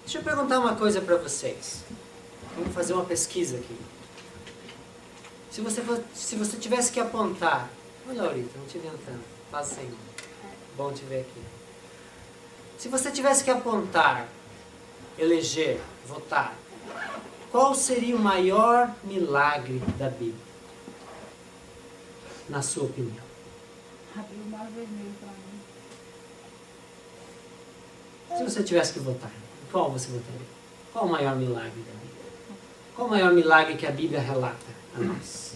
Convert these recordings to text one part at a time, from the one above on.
Deixa eu perguntar uma coisa para vocês. Vamos fazer uma pesquisa aqui. Se você tivesse que apontar... Olha, Laurita, não te ventando. Passa aí. Bom te ver aqui. Se você tivesse que apontar, eleger, votar, qual seria o maior milagre da Bíblia? Na sua opinião. Abriu o mar vermelho para mim. Se você tivesse que votar, qual você votaria? Qual o maior milagre da Bíblia? Qual o maior milagre que a Bíblia relata a nós?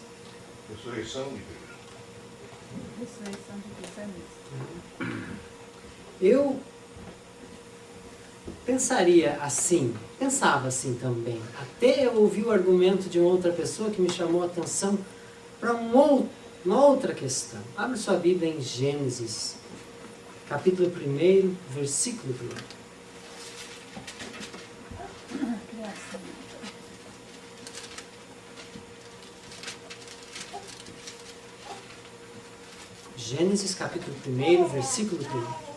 Ressurreição de Cristo. Ressurreição de Cristo é mesmo. Eu pensava assim também, até eu ouvi o argumento de uma outra pessoa que me chamou a atenção para uma outra questão. Abre sua Bíblia em Gênesis, capítulo 1, versículo 1. Criação. Gênesis capítulo 1, versículo 1.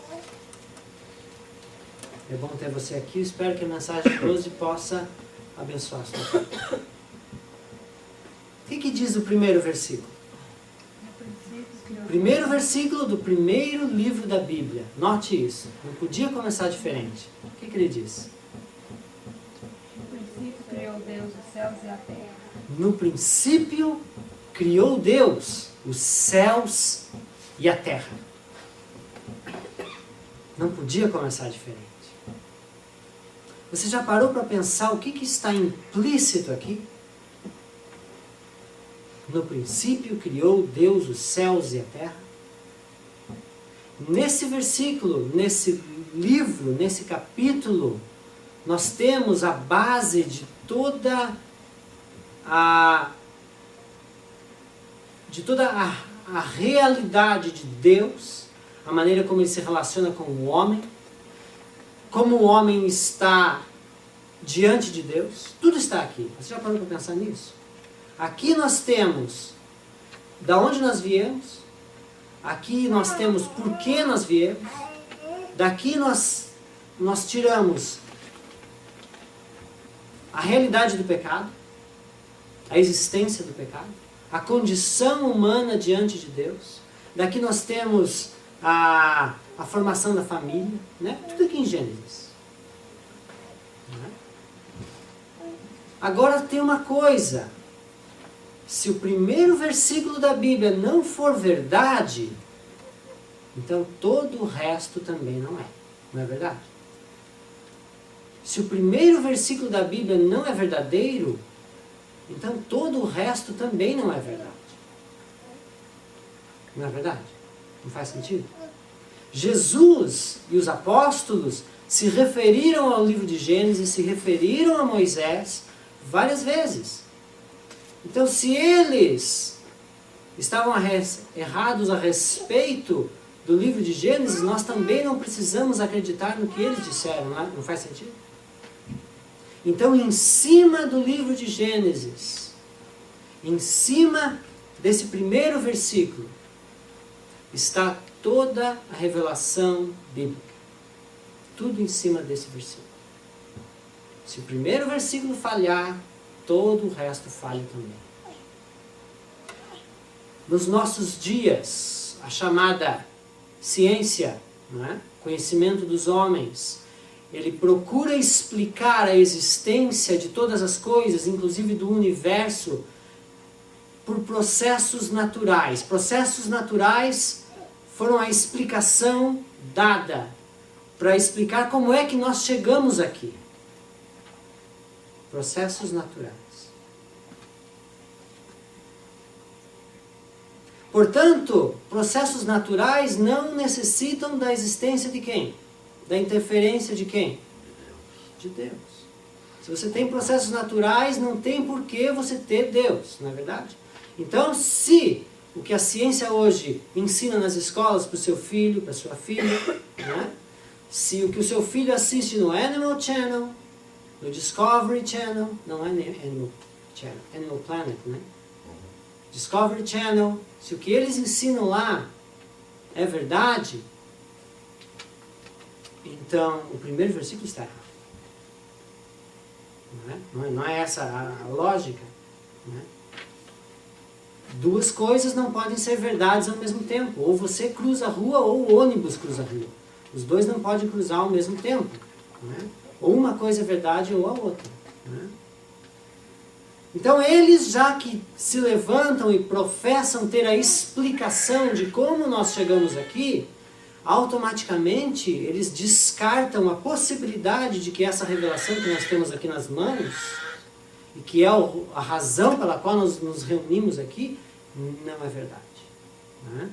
É bom ter você aqui. Espero que a mensagem de hoje possa abençoar a sua vida. O que diz o primeiro versículo? Primeiro versículo do primeiro livro da Bíblia. Note isso. Não podia começar diferente. O que ele diz? No princípio criou Deus os céus e a terra. No princípio criou Deus os céus e a terra. Não podia começar diferente. Você já parou para pensar o que está implícito aqui? No princípio criou Deus os céus e a terra. Nesse versículo, nesse livro, nesse capítulo, nós temos a base de toda a realidade de Deus, a maneira como ele se relaciona com o homem, como o homem está diante de Deus. Tudo está aqui. Você já parou para pensar nisso? Aqui nós temos da onde nós viemos, aqui nós temos por que nós viemos, daqui nós tiramos a realidade do pecado, a existência do pecado, a condição humana diante de Deus. Daqui nós temos a formação da família, né? Tudo aqui em Gênesis. Agora tem uma coisa. Se o primeiro versículo da Bíblia não for verdade, então todo o resto também não é. Não é verdade? Se o primeiro versículo da Bíblia não é verdadeiro, então todo o resto também não é verdade. Não é verdade? Não faz sentido? Jesus e os apóstolos se referiram ao livro de Gênesis, se referiram a Moisés várias vezes. Então, se eles estavam errados a respeito do livro de Gênesis, nós também não precisamos acreditar no que eles disseram, não é? Não faz sentido? Então, em cima do livro de Gênesis, em cima desse primeiro versículo, está toda a revelação bíblica. Tudo em cima desse versículo. Se o primeiro versículo falhar, todo o resto falha também. Nos nossos dias, a chamada ciência, não é? Conhecimento dos homens, ele procura explicar a existência de todas as coisas, inclusive do universo, por processos naturais. Processos naturais foram a explicação dada para explicar como é que nós chegamos aqui. Processos naturais. Portanto, processos naturais não necessitam da existência de quem? Da interferência de quem? De Deus. Se você tem processos naturais, não tem por que você ter Deus, não é verdade? Então, se o que a ciência hoje ensina nas escolas para o seu filho, para a sua filha, né? Se o que o seu filho assiste no Animal Channel, no Discovery Channel, não é Animal Channel, Animal Planet, né? Discovery Channel, se o que eles ensinam lá é verdade, então o primeiro versículo está errado. Não é essa a lógica. Né? Duas coisas não podem ser verdades ao mesmo tempo. Ou você cruza a rua ou o ônibus cruza a rua. Os dois não podem cruzar ao mesmo tempo. Né? Ou uma coisa é verdade ou a outra. Né? Então eles, já que se levantam e professam ter a explicação de como nós chegamos aqui, automaticamente eles descartam a possibilidade de que essa revelação que nós temos aqui nas mãos, e que é a razão pela qual nós nos reunimos aqui, não é verdade. Né?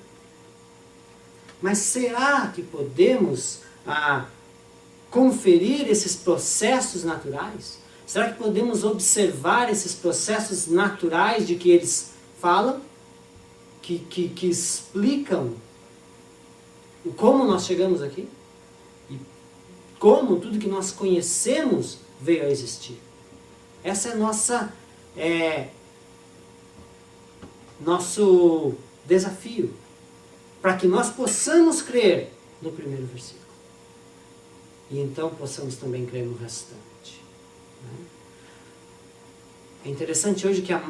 Mas será que podemos conferir esses processos naturais? Será que podemos observar esses processos naturais de que eles falam? Que explicam como nós chegamos aqui? E como tudo que nós conhecemos veio a existir? Essa é nosso desafio, para que nós possamos crer no primeiro versículo. E então possamos também crer no restante. É interessante hoje que a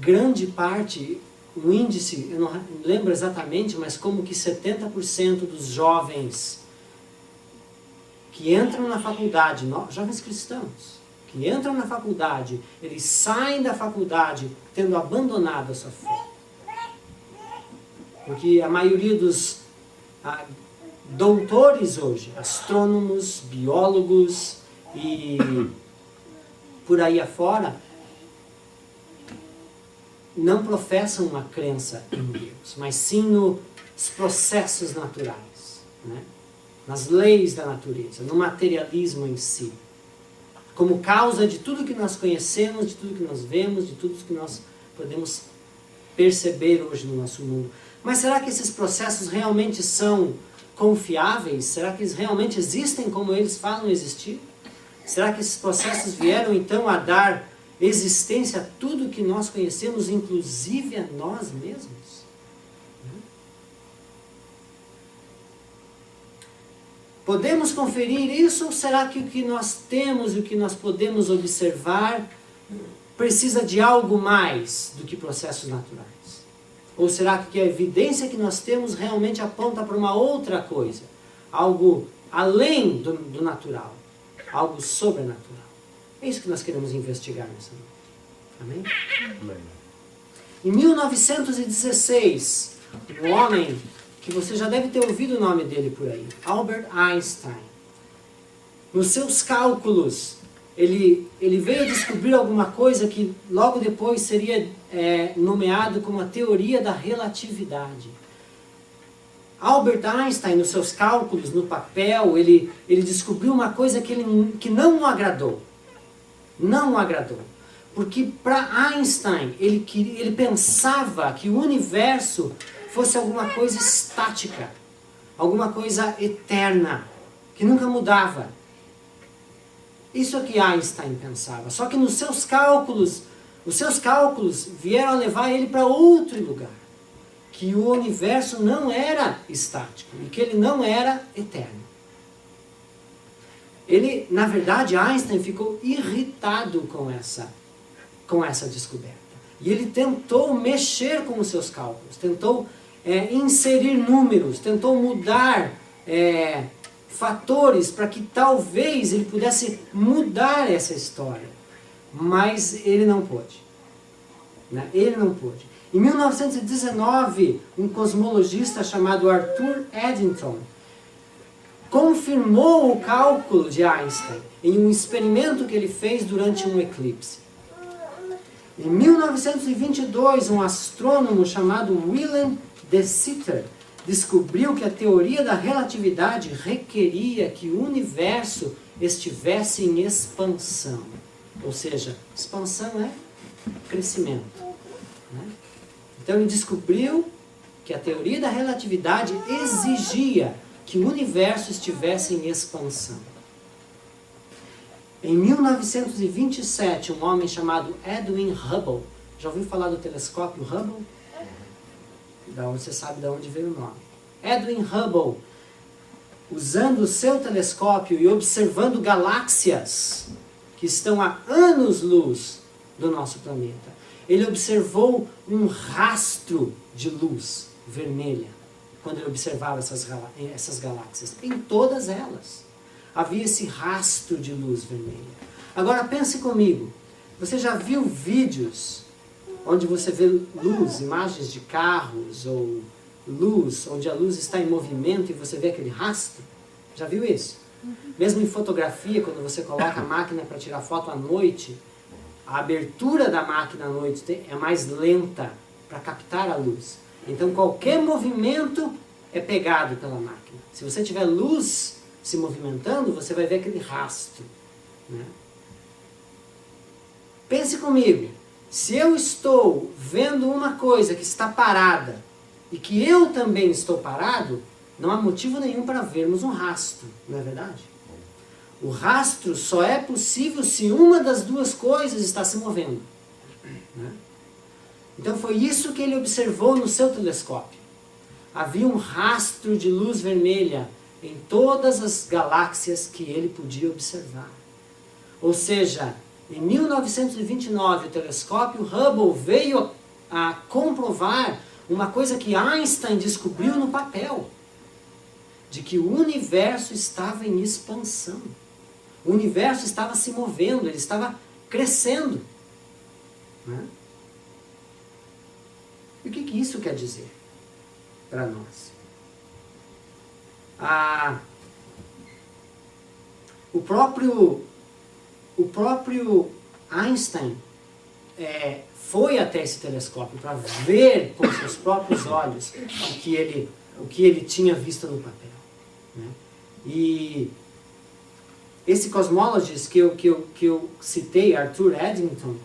grande parte, o índice, eu não lembro exatamente, mas como que 70% dos jovens que entram na faculdade, jovens cristãos, que entram na faculdade, eles saem da faculdade tendo abandonado a sua fé. Porque a maioria dos doutores hoje, astrônomos, biólogos e por aí afora, não professam uma crença em Deus, mas sim nos processos naturais, né? Nas leis da natureza, no materialismo em si, como causa de tudo que nós conhecemos, de tudo que nós vemos, de tudo que nós podemos perceber hoje no nosso mundo. Mas será que esses processos realmente são confiáveis? Será que eles realmente existem como eles falam existir? Será que esses processos vieram então a dar existência a tudo que nós conhecemos, inclusive a nós mesmos? Podemos conferir isso, ou será que o que nós temos e o que nós podemos observar precisa de algo mais do que processos naturais? Ou será que a evidência que nós temos realmente aponta para uma outra coisa? Algo além do natural, algo sobrenatural. É isso que nós queremos investigar nessa noite. Amém? Amém. Em 1916, um homem que você já deve ter ouvido o nome dele por aí, Albert Einstein, nos seus cálculos, ele veio a descobrir alguma coisa que logo depois seria nomeado como a teoria da relatividade. Albert Einstein, nos seus cálculos, no papel, ele descobriu uma coisa que não o agradou. Não o agradou. Porque para Einstein, ele pensava que o universo fosse alguma coisa estática, alguma coisa eterna, que nunca mudava. Isso é o que Einstein pensava. Só que nos seus cálculos, os seus cálculos vieram a levar ele para outro lugar. Que o universo não era estático e que ele não era eterno. Na verdade, Einstein ficou irritado com essa descoberta. E ele tentou mexer com os seus cálculos, tentou inserir números, tentou mudar fatores para que talvez ele pudesse mudar essa história. Mas ele não pôde. Né? Ele não pôde. Em 1919, um cosmologista chamado Arthur Eddington confirmou o cálculo de Einstein em um experimento que ele fez durante um eclipse. Em 1922, um astrônomo chamado Willem de Sitter descobriu que a teoria da relatividade requeria que o universo estivesse em expansão. Ou seja, expansão é crescimento. Né? Então ele descobriu que a teoria da relatividade exigia que o universo estivesse em expansão. Em 1927, um homem chamado Edwin Hubble, já ouviu falar do telescópio Hubble? Você sabe de onde veio o nome. Edwin Hubble, usando o seu telescópio e observando galáxias, que estão a anos-luz do nosso planeta. Ele observou um rastro de luz vermelha quando ele observava essas galáxias. Em todas elas havia esse rastro de luz vermelha. Agora pense comigo, você já viu vídeos onde você vê luz, imagens de carros ou luz, onde a luz está em movimento e você vê aquele rastro? Já viu isso? Mesmo em fotografia, quando você coloca a máquina para tirar foto à noite, a abertura da máquina à noite é mais lenta para captar a luz. Então qualquer movimento é pegado pela máquina. Se você tiver luz se movimentando, você vai ver aquele rastro, né? Pense comigo, se eu estou vendo uma coisa que está parada e que eu também estou parado, não há motivo nenhum para vermos um rastro, não é verdade? O rastro só é possível se uma das duas coisas está se movendo, né? Então foi isso que ele observou no seu telescópio. Havia um rastro de luz vermelha em todas as galáxias que ele podia observar. Ou seja, em 1929 o telescópio Hubble veio a comprovar uma coisa que Einstein descobriu no papel, de que o universo estava em expansão. O universo estava se movendo, ele estava crescendo, né? E o que isso quer dizer para nós? O próprio Einstein foi até esse telescópio para ver com seus próprios olhos o que ele tinha visto no papel, né? E esse cosmologist que eu citei, Arthur Eddington,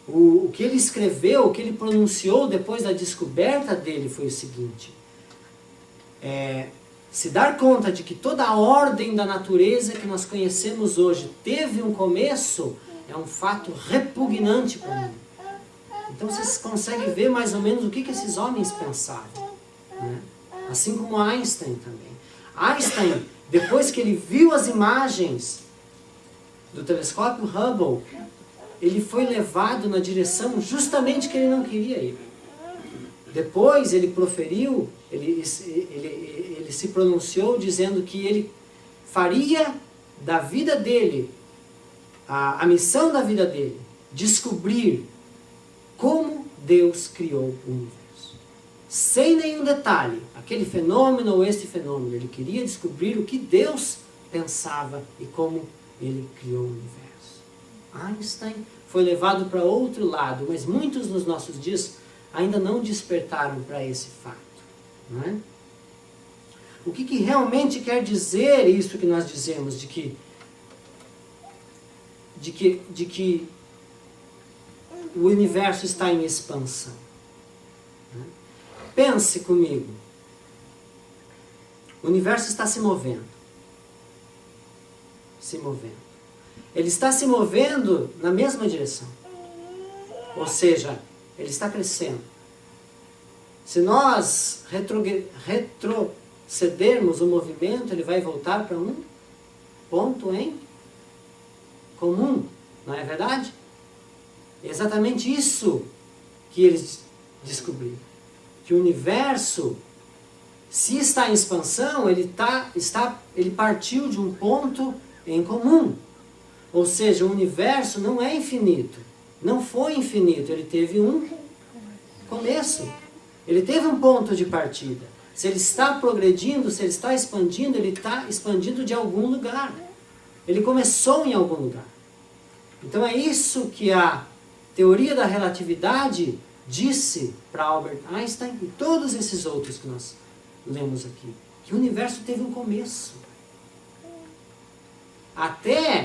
o que ele escreveu, o que ele pronunciou depois da descoberta dele foi o seguinte: se dar conta de que toda a ordem da natureza que nós conhecemos hoje teve um começo, é um fato repugnante para mim. Então vocês conseguem ver mais ou menos o que esses homens pensavam, né? Assim como Einstein também. Einstein, depois que ele viu as imagens do telescópio Hubble, ele foi levado na direção justamente que ele não queria ir. Depois ele proferiu, ele se pronunciou dizendo que ele faria da vida dele, a missão da vida dele, descobrir como Deus criou o universo. Sem nenhum detalhe, aquele fenômeno ou este fenômeno, ele queria descobrir o que Deus pensava e como ele criou o universo. Einstein foi levado para outro lado, mas muitos nos nossos dias ainda não despertaram para esse fato, não é? O que realmente quer dizer isso que nós dizemos, de que o universo está em expansão? Pense comigo. O universo está se movendo. Se movendo. Ele está se movendo na mesma direção. Ou seja, ele está crescendo. Se nós retrocedermos o movimento, ele vai voltar para um ponto em comum. Não é verdade? É exatamente isso que eles descobriram. Que o universo, se está em expansão, ele partiu de um ponto em comum. Ou seja, o universo não é infinito. Não foi infinito, ele teve um começo. Ele teve um ponto de partida. Se ele está progredindo, se ele está expandindo, ele está expandindo de algum lugar. Ele começou em algum lugar. Então é isso que a teoria da relatividade disse para Albert Einstein e todos esses outros que nós lemos aqui. Que o universo teve um começo. Até